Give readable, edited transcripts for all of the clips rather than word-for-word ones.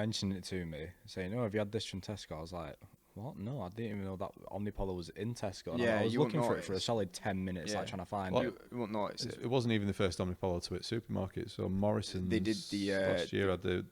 mentioning it to me, saying, "Oh, have you had this from Tesco?" I was like, "What? No, I didn't even know that Omnipollo was in Tesco." And Yeah, I was you wouldn't looking for it for a notice. solid 10 minutes, Yeah. like trying to find Well, it. You won't notice it. It wasn't even the first Omnipollo to its supermarket. So Morrison's They did the, last year had the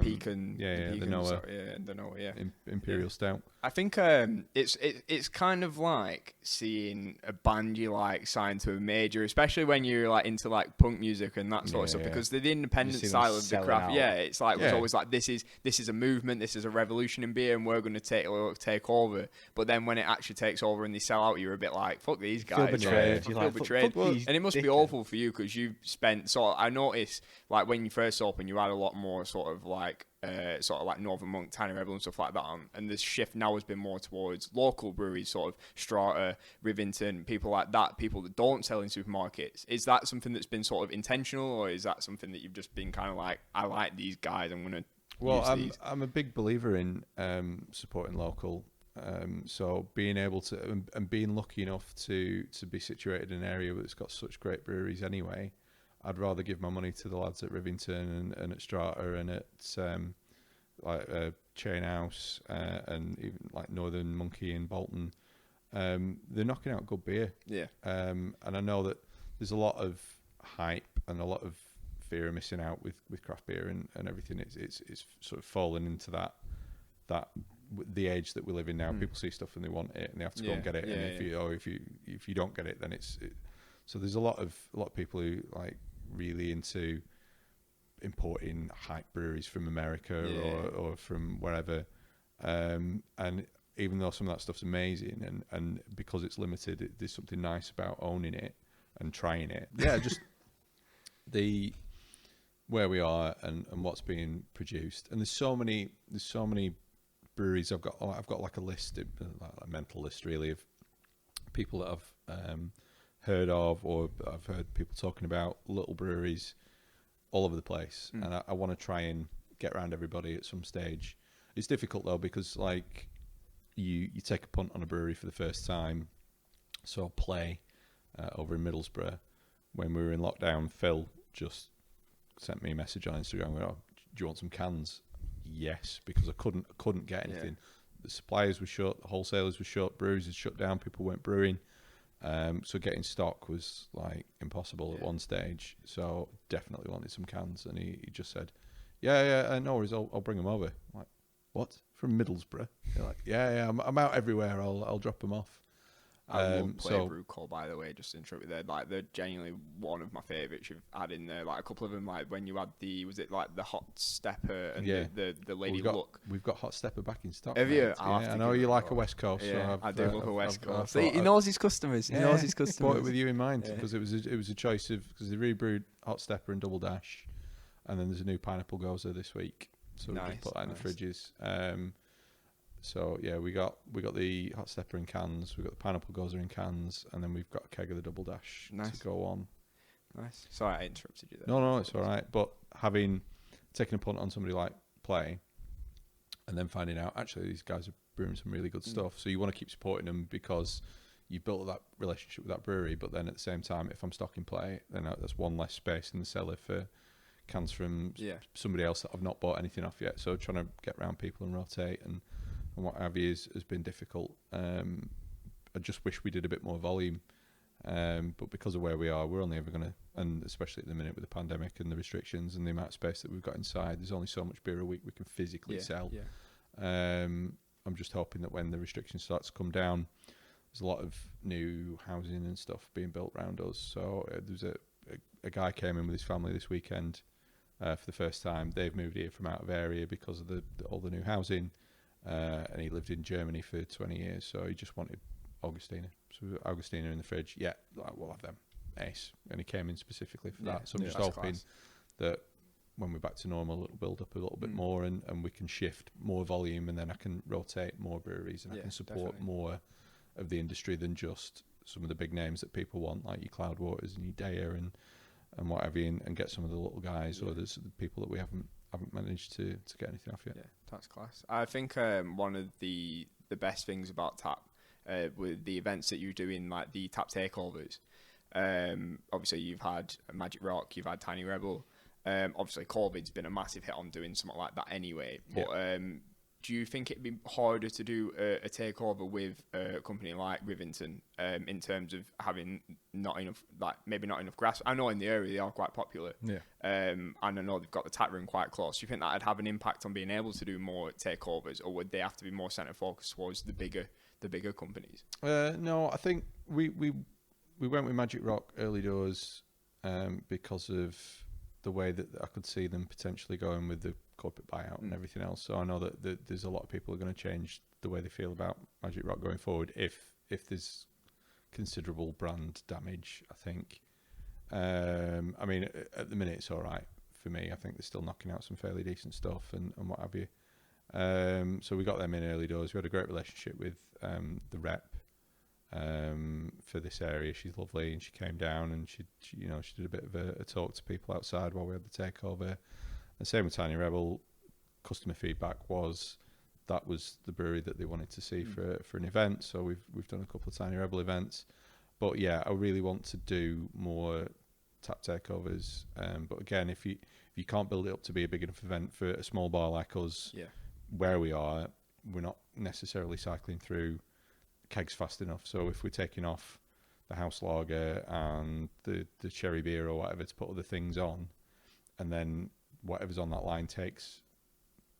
Pecan, the Noah the Noah, yeah. Imperial Stout. I think it's kind of like seeing a band you like signed to a major, especially when you're like into like punk music and that sort of stuff, because the independent see them style of the selling craft, out. it's like was always like this is a movement, this is a revolution in beer, and we're going to take over. But then when it actually takes over and they sell out, you're a bit like, fuck these guys, Feel betrayed. I You're feel like, betrayed. fuck these And it must be dickheads. awful for you because you've spent I noticed like when you first opened, you had a lot more sort of like Northern Monk, Tiny Rebel and stuff like that on. And the shift now has been more towards local breweries, sort of Strata, Rivington, people like that, people that don't sell in supermarkets. Is that something that's been sort of intentional, or is that something that you've just been kind of like, I like these guys, I'm going to use these? I'm a big believer in supporting local. So being able to and being lucky enough to be situated in an area that's got such great breweries anyway, I'd rather give my money to the lads at Rivington and at Strata and at Chain House and even like Northern Monkey in Bolton. They're knocking out good beer. Yeah. And I know that there's a lot of hype and a lot of fear of missing out with craft beer and everything. It's sort of fallen into that the age that we live in now. People see stuff and they want it and they have to go and get it. And if you don't get it, then so there's a lot of people who like really into importing hype breweries from America or from wherever, and even though some of that stuff's amazing and because it's limited, there's something nice about owning it and trying it. Just where we are and what's being produced, and there's so many breweries. I've got like a list, like a mental list really, of people that I've heard of or I've heard people talking about, little breweries all over the place, and I want to try and get around everybody at some stage. It's difficult though because like you take a punt on a brewery for the first time. So Play over in Middlesbrough, when we were in lockdown, Phil just sent me a message on Instagram. Do you want some cans? Yes, because I couldn't get anything. The suppliers were shut, the wholesalers were shut, breweries had shut down, people weren't brewing. So getting stock was like impossible at one stage. So definitely wanted some cans, and he just said, "Yeah, no worries, I'll bring them over." I'm like, what? From Middlesbrough? They're like, yeah, I'm out everywhere. I'll drop them off. I love Play Brew Co, by the way, just to interrupt you there. Like, they're genuinely one of my favourites you've had in there. Like, a couple of them, like, when you had was it like the Hot Stepper and the Lady Luck? We've got Hot Stepper back in stock. Have you? I know you like a West Coast. Yeah, so I do love a West Coast. See, he knows his customers. He knows his customers. Bought it with you in mind because it was a choice of, because they rebrewed Hot Stepper and Double Dash, and then there's a new Pineapple Gozer this week. So we just put that in the fridges. So yeah, we got the Hot Stepper in cans, we got the Pineapple Gozer in cans, and then we've got a keg of the Double Dash to go on. Nice. Sorry, I interrupted you there. No, it's all right. But having taken a punt on somebody like Play, and then finding out actually these guys are brewing some really good stuff, so you want to keep supporting them because you've built that relationship with that brewery. But then at the same time, if I'm stocking Play, then that's one less space in the cellar for cans from somebody else that I've not bought anything off yet. So trying to get around people and rotate and what have you has been difficult. I just wish we did a bit more volume, but because of where we are, we're only ever going to, and especially at the minute with the pandemic and the restrictions and the amount of space that we've got inside, there's only so much beer a week we can physically sell. I'm just hoping that when the restrictions start to come down, there's a lot of new housing and stuff being built around us. So there's a guy came in with his family this weekend for the first time. They've moved here from out of area because of all the new housing. And he lived in Germany for 20 years, so he just wanted Augustina. So Augustina in the fridge, we'll have them. Ace. And he came in specifically for that. So I'm just hoping that when we're back to normal, it'll build up a little bit more and we can shift more volume, and then I can rotate more breweries and I can support more of the industry than just some of the big names that people want, like your Cloudwaters and your Daya and what have you, and get some of the little guys or the people that we haven't managed to get anything off yet. Yeah, that's class. I think one of the best things about Tap with the events that you're doing, like the Tap takeovers, obviously you've had Magic Rock, you've had Tiny Rebel, Obviously, COVID's been a massive hit on doing something like that anyway. But do you think it'd be harder to do a takeover with a company like Rivington in terms of having not enough, like maybe not enough grass? I know in the area they are quite popular. Yeah. And I know they've got the tap room quite close. Do you think that'd have an impact on being able to do more takeovers, or would they have to be more centre focused towards the bigger companies? No, I think we went with Magic Rock early doors because of the way that I could see them potentially going with the corporate buyout and everything else. So I know that there's a lot of people who are going to change the way they feel about Magic Rock going forward if there's considerable brand damage, I think. I mean, at the minute it's all right for me. I think they're still knocking out some fairly decent stuff and what have you. So we got them in early doors. We had a great relationship with the rep for this area. She's lovely, and she came down and she did a bit of a talk to people outside while we had the takeover. And same with Tiny Rebel. Customer feedback was that was the brewery that they wanted to see for an event. So we've done a couple of Tiny Rebel events. But yeah, I really want to do more tap takeovers. But again, if you can't build it up to be a big enough event for a small bar like us, where we are, we're not necessarily cycling through kegs fast enough. So if we're taking off the house lager and the cherry beer or whatever to put other things on, and then whatever's on that line takes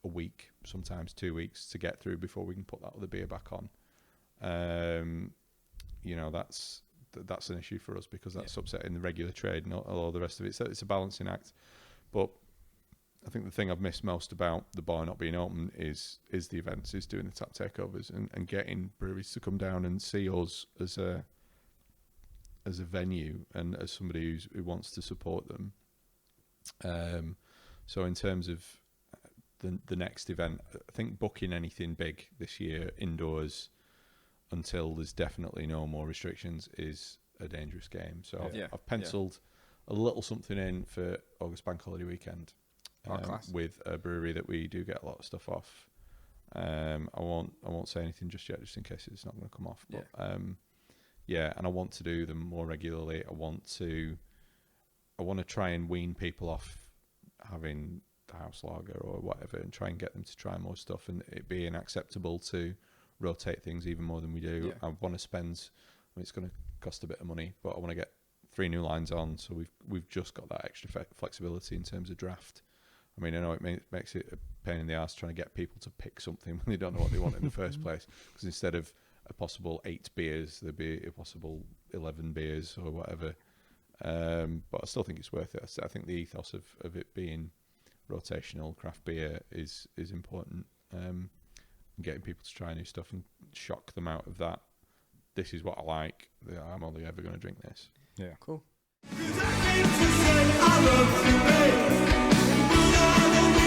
a week, sometimes 2 weeks to get through before we can put that other beer back on. That's an issue for us because that's upsetting the regular trade and all the rest of it. So it's a balancing act. But I think the thing I've missed most about the bar not being open is the events, is doing the tap takeovers and getting breweries to come down and see us as a venue and as somebody who wants to support them. So in terms of the next event, I think booking anything big this year indoors until there's definitely no more restrictions is a dangerous game. So I've penciled a little something in for August Bank Holiday weekend with a brewery that we do get a lot of stuff off. I won't say anything just yet, just in case it's not going to come off. But and I want to do them more regularly. I want to try and wean people off having the house lager or whatever, and try and get them to try more stuff, and it being acceptable to rotate things even more than we do. I want to spend. I mean, it's going to cost a bit of money, but I want to get 3 new lines on, so we've just got that extra flexibility in terms of draft. I mean, I know it makes it a pain in the ass trying to get people to pick something when they don't know what they want in the first place, because instead of a possible 8 beers, there'd be a possible 11 beers or whatever. But I still think it's worth it. I think the ethos of it being rotational craft beer is important. Getting people to try new stuff and shock them out of that. This is what I like. I'm only ever going to drink this. Yeah, cool. I